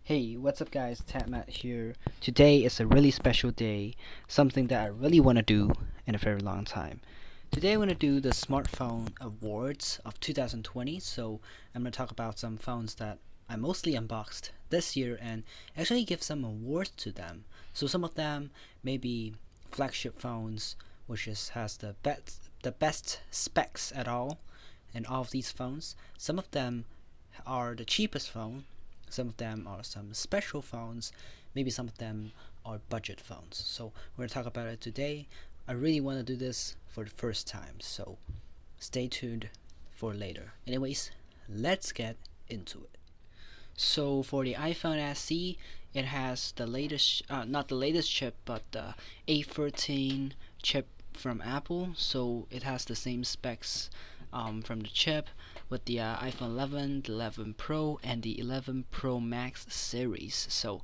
Hey, what's up guys? Matt here. Today is a really special day, something that I really want to do in a very long time. Today I want to do the smartphone awards of 2020, so I'm going to talk about some phones that I mostly unboxed this year and actually give some awards to them. So some of them may be flagship phones, which has the best specs at all in all of these phones. Some of them are the cheapest phone, some of them are some special phones, maybe some of them are budget phones. So we're going to talk about it today. I really want to do this for the first time, so stay tuned for later. Anyways, let's get into it. So for the iPhone SE, it has the latest, not the latest chip, but the A13 chip from Apple. So it has the same specs from the chip with the iPhone 11, the 11 Pro, and the 11 Pro Max series. So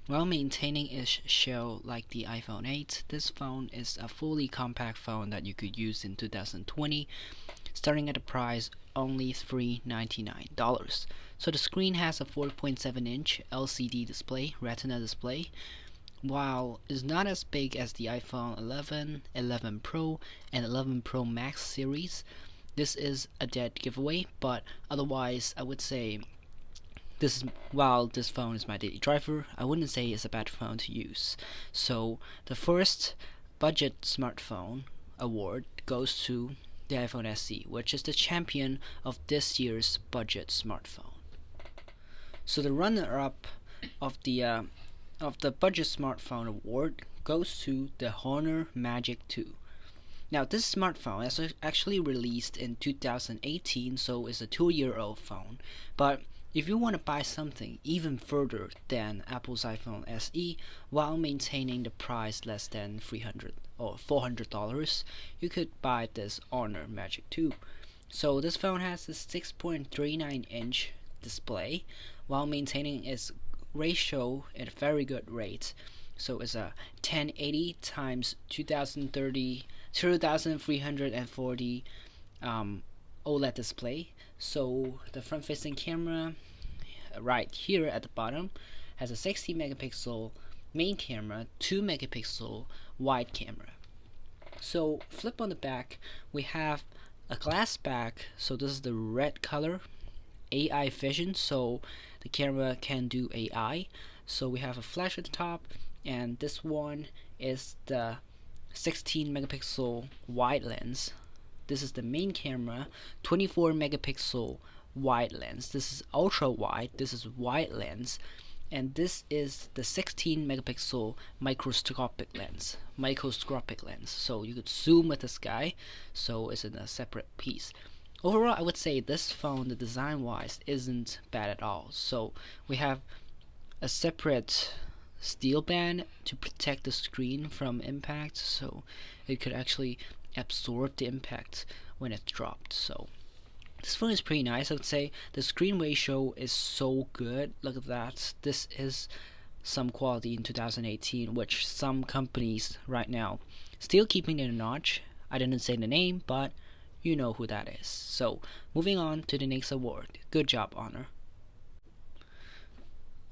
while maintaining its shell like the iPhone 8, this phone is a fully compact phone that you could use in 2020, starting at a price only $399. So the screen has a 4.7-inch LCD display, Retina display, while it's not as big as the iPhone 11, 11 Pro, and 11 Pro Max series. This is a dead giveaway, but otherwise I would say while this phone is my daily driver, I wouldn't say it's a bad phone to use. So the first budget smartphone award goes to the iPhone SE, which is the champion of this year's budget smartphone. So the runner-up of the budget smartphone award goes to the Honor Magic 2. Now this smartphone is actually released in 2018, so it's a 2-year-old phone. But if you want to buy something even further than Apple's iPhone SE while maintaining the price less than $300 or $400, you could buy this Honor Magic 2. So this phone has a 6.39-inch display while maintaining its ratio at a very good rate. So it's a 1080 times 2340 OLED display. So the front-facing camera right here at the bottom has a 60 megapixel main camera, 2 megapixel wide camera. So flip on the back, we have a glass back. So this is the red color, AI vision, so the camera can do AI. So we have a flash at the top, and this one is the 16 megapixel wide lens. This is the main camera, 24 megapixel wide lens. This is ultra wide, this is wide lens, and this is the 16 megapixel microscopic lens. So you could zoom with this guy, so it's in a separate piece. Overall, I would say this phone, the design wise, isn't bad at all. So we have a separate steel band to protect the screen from impact, so it could actually absorb the impact when it's dropped. So this phone is pretty nice. I would say the screen ratio is so good. Look at that. This is some quality in 2018, which some companies right now still keeping it a notch. I didn't say the name, but you know who that is. So moving on to the next award. Good job, Honor.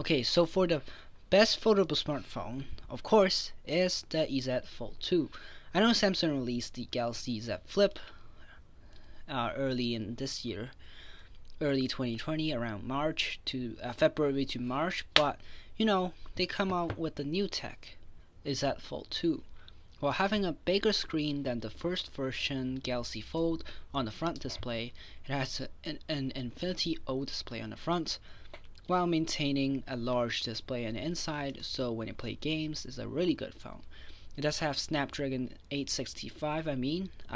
Okay, so for the best foldable smartphone, of course, is the EZ Fold 2. I know Samsung released the Galaxy Z Flip early in this year, early 2020, around March to February to March, but they come out with the new tech, EZ Fold 2. While having a bigger screen than the first version Galaxy Fold on the front display, it has an Infinity O display on the front, while maintaining a large display on the inside, so when you play games, it's a really good phone. It does have Snapdragon 865, I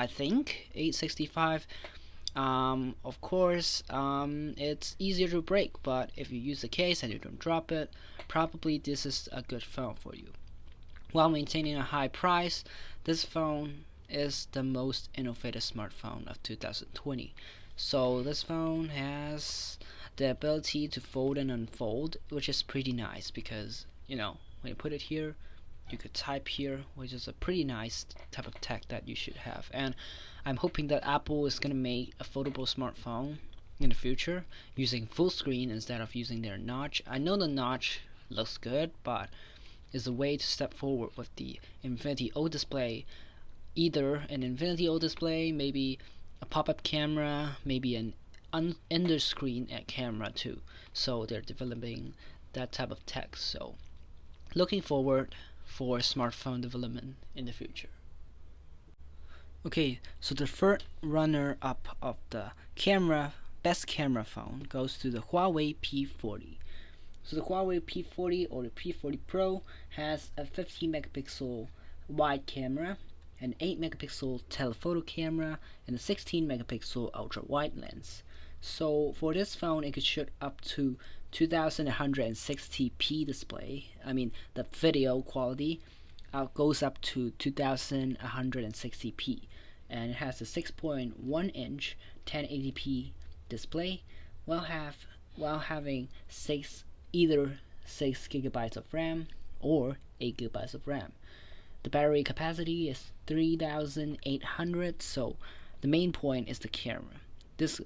think 865. Of course, it's easier to break, but if you use the case and you don't drop it, probably this is a good phone for you. While maintaining a high price, this phone is the most innovative smartphone of 2020. So this phone has the ability to fold and unfold, which is pretty nice because when you put it here, you could type here, which is a pretty nice type of tech that you should have. And I'm hoping that Apple is gonna make a foldable smartphone in the future, using full screen instead of using their notch. I know the notch looks good, but is a way to step forward with the Infinity O display. Either an Infinity O display, maybe a pop-up camera, maybe an under screen camera too. So they're developing that type of tech. So looking forward for smartphone development in the future. Okay, so the third runner up of the best camera phone goes to the Huawei P40. So the Huawei P40 or the P40 Pro has a 15 megapixel wide camera, an 8 megapixel telephoto camera, and a 16 megapixel ultra wide lens. So for this phone, it could shoot up to 2160p display. I mean, the video quality goes up to 2160p, and it has a 6.1 inch 1080p display, while having either 6 gigabytes of RAM or 8 gigabytes of RAM. The battery capacity is 3800, so the main point is the camera. This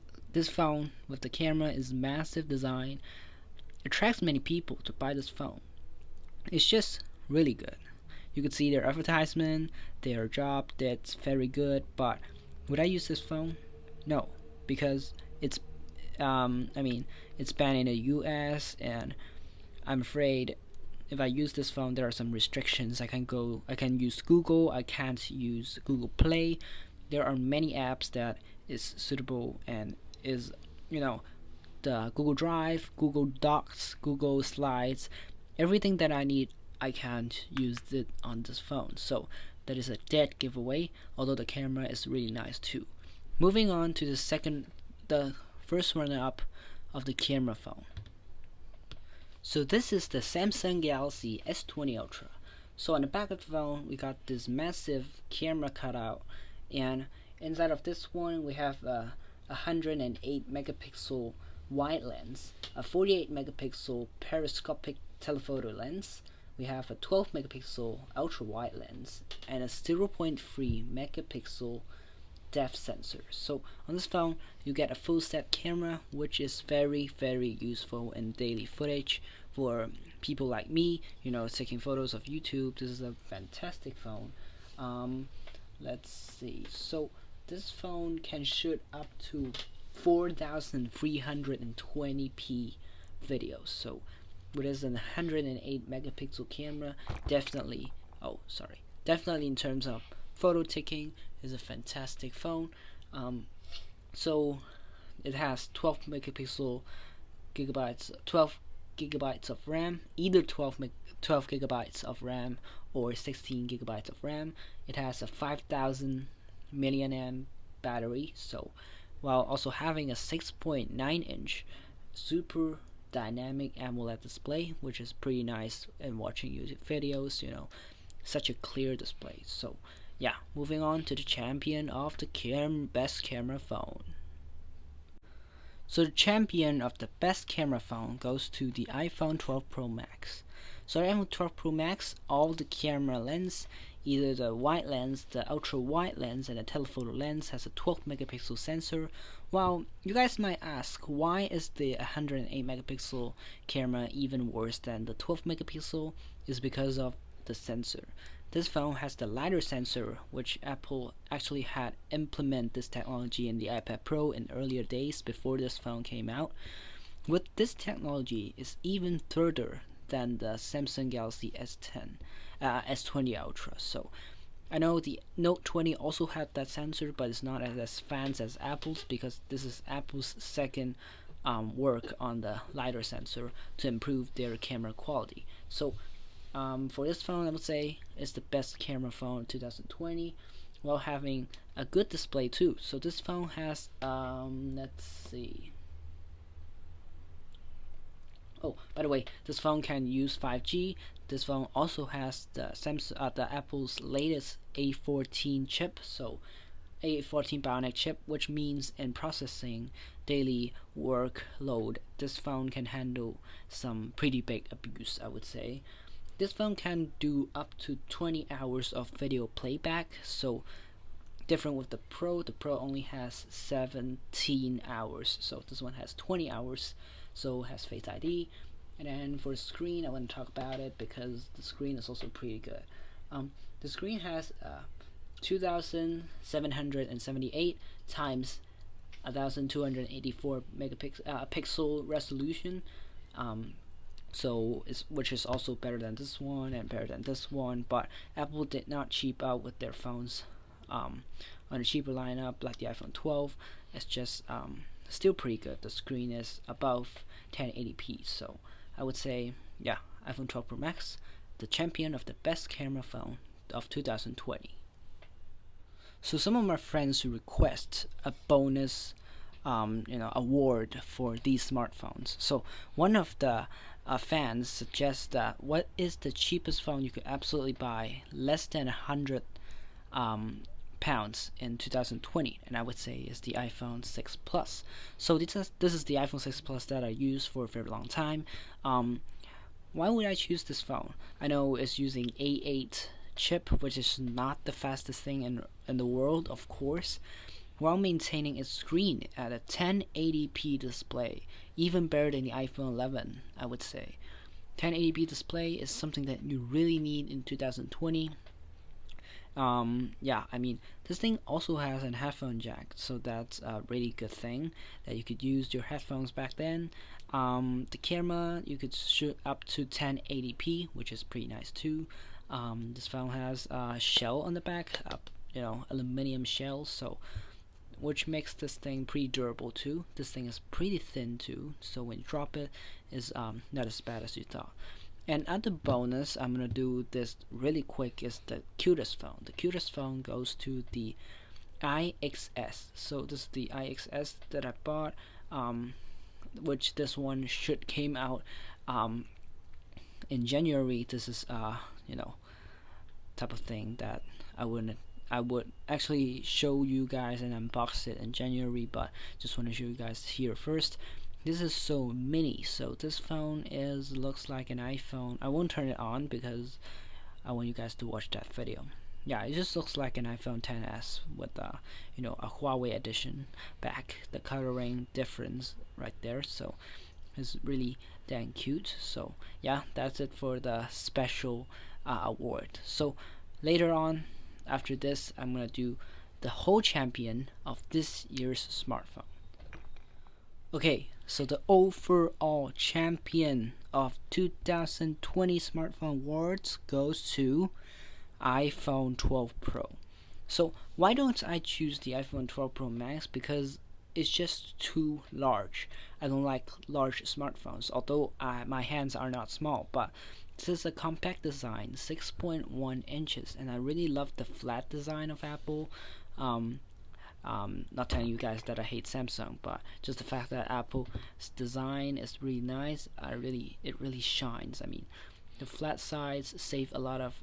phone with the camera is massive design, attracts many people to buy this phone. It's just really good. You could see their advertisement, their job, that's very good, but would I use this phone? No, because it's it's banned in the US, and I'm afraid if I use this phone there are some restrictions. I can use Google, I can't use Google Play. There are many apps that is suitable and is, the Google Drive, Google Docs, Google Slides, everything that I need, I can't use it on this phone. So that is a dead giveaway, although the camera is really nice too. Moving on to the first runner up of the camera phone. So this is the Samsung Galaxy S20 Ultra. So on the back of the phone, we got this massive camera cutout, and inside of this one, we have a 108 megapixel wide lens, a 48 megapixel periscopic telephoto lens. We have a 12 megapixel ultra wide lens and a 0.3 megapixel depth sensor. So on this phone, you get a full set camera, which is very, very useful in daily footage for people like me, taking photos of YouTube. This is a fantastic phone. Let's see. So this phone can shoot up to 4320p videos. So with this 108 megapixel camera, definitely in terms of photo taking, is a fantastic phone. So it has 12 gigabytes of RAM, either 12 gigabytes of RAM or 16 gigabytes of RAM. It has a 5000 milliamp battery, so while also having a 6.9 inch super dynamic AMOLED display, which is pretty nice in watching YouTube videos, such a clear display. So yeah, moving on to the champion of the best camera phone. So the champion of the best camera phone goes to the iPhone 12 Pro Max. So the iPhone 12 Pro Max, all the camera lens, either the wide lens, the ultra wide lens, and the telephoto lens, has a 12 megapixel sensor. While you guys might ask, why is the 108 megapixel camera even worse than the 12 megapixel? Is because of the sensor. This phone has the LiDAR sensor, which Apple actually had implemented this technology in the iPad Pro in earlier days before this phone came out. With this technology, is even further than the Samsung Galaxy S20 Ultra. So I know the Note 20 also had that sensor, but it's not as fancy as Apple's, because this is Apple's second work on the LiDAR sensor to improve their camera quality. So for this phone, I would say it's the best camera phone in 2020, while having a good display too. So this phone has, let's see. Oh, by the way, this phone can use 5G. This phone also has the Apple's latest A14 chip, so A14 Bionic chip, which means in processing daily workload, this phone can handle some pretty big abuse, I would say. This phone can do up to 20 hours of video playback, so Different with the Pro. The Pro only has 17 hours, so this one has 20 hours, so it has Face ID. And then for the screen, I want to talk about it because the screen is also pretty good. The screen has 2778 times 1284 megapixel pixel resolution. Um, which is also better than this one and better than this one, but Apple did not cheap out with their phones on a cheaper lineup like the iPhone 12. It's just still pretty good. The screen is above 1080p, so I would say, yeah, iPhone 12 Pro Max, the champion of the best camera phone of 2020. So some of my friends who request a bonus award for these smartphones. So one of the fans suggests that what is the cheapest phone you could absolutely buy less than 100 pounds in 2020, and I would say is the iPhone 6 Plus. So this is the iPhone 6 Plus that I used for a very long time. Why would I choose this phone? I know it's using A8 chip, which is not the fastest thing in the world, of course, while maintaining its screen at a 1080p display, even better than the iPhone 11, I would say. 1080p display is something that you really need in 2020. Yeah, I mean, this thing also has an headphone jack, so that's a really good thing that you could use your headphones back then. The camera, you could shoot up to 1080p, which is pretty nice too. This phone has a shell on the back, aluminum shell, so which makes this thing pretty durable too. This thing is pretty thin too, so when you drop it, is not as bad as you thought. And other bonus, I'm gonna do this really quick, is the cutest phone. The cutest phone goes to the IXS. So this is the IXS that I bought, which this one should came out in January. This is type of thing that I would actually show you guys and unbox it in January, but just want to show you guys here first. This is so mini, so this phone looks like an iPhone. I won't turn it on because I want you guys to watch that video. Yeah, it just looks like an iPhone XS with a Huawei edition back. The coloring difference right there, so it's really dang cute. So yeah, that's it for the special award. So later on, after this, I'm gonna do the whole champion of this year's smartphone. Okay, so the overall champion of 2020 smartphone awards goes to iPhone 12 Pro. So why don't I choose the iPhone 12 Pro Max? Because it's just too large. I don't like large smartphones, although my hands are not small, but this is a compact design, 6.1 inches, and I really love the flat design of Apple. Not telling you guys that I hate Samsung, but just the fact that Apple's design is really nice. It really shines. I mean, the flat sides save a lot of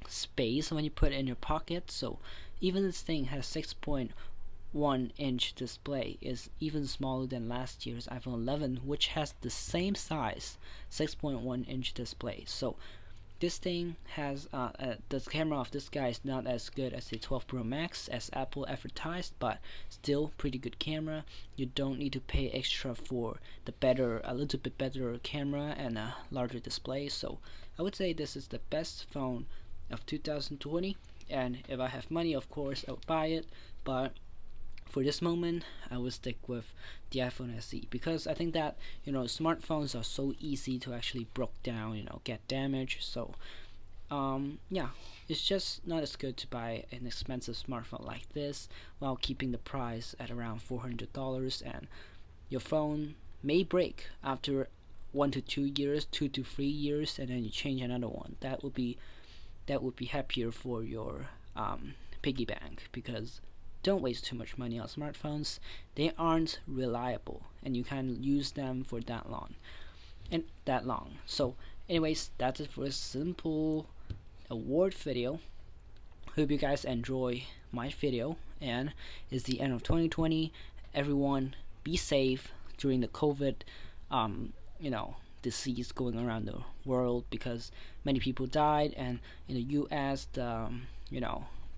space when you put it in your pocket. So even this thing has 6.1-inch display, is even smaller than last year's iPhone 11, which has the same size 6.1-inch display. So this thing has the camera of this guy is not as good as the 12 Pro Max as Apple advertised, but still pretty good camera. You don't need to pay extra for a little bit better camera and a larger display. So I would say this is the best phone of 2020, and if I have money, of course I would buy it, but for this moment I would stick with the iPhone SE, because I think that smartphones are so easy to actually broke down, get damaged. So yeah, it's just not as good to buy an expensive smartphone like this while keeping the price at around $400, and your phone may break after 1 to 2 years, 2 to 3 years, and then you change another one. That would be happier for your piggy bank, because don't waste too much money on smartphones. They aren't reliable, and you can't use them for that long. So anyways, that's it for a simple award video. Hope you guys enjoy my video, and it's the end of 2020. Everyone be safe during the COVID disease going around the world, because many people died, and in the US the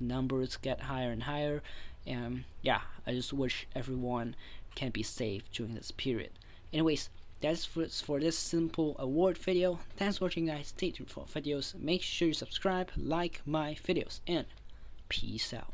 numbers get higher and higher. And yeah, I just wish everyone can be safe during this period. Anyways, that's for this simple award video. Thanks for watching, guys. Stay tuned for videos. Make sure you subscribe, like my videos, and peace out.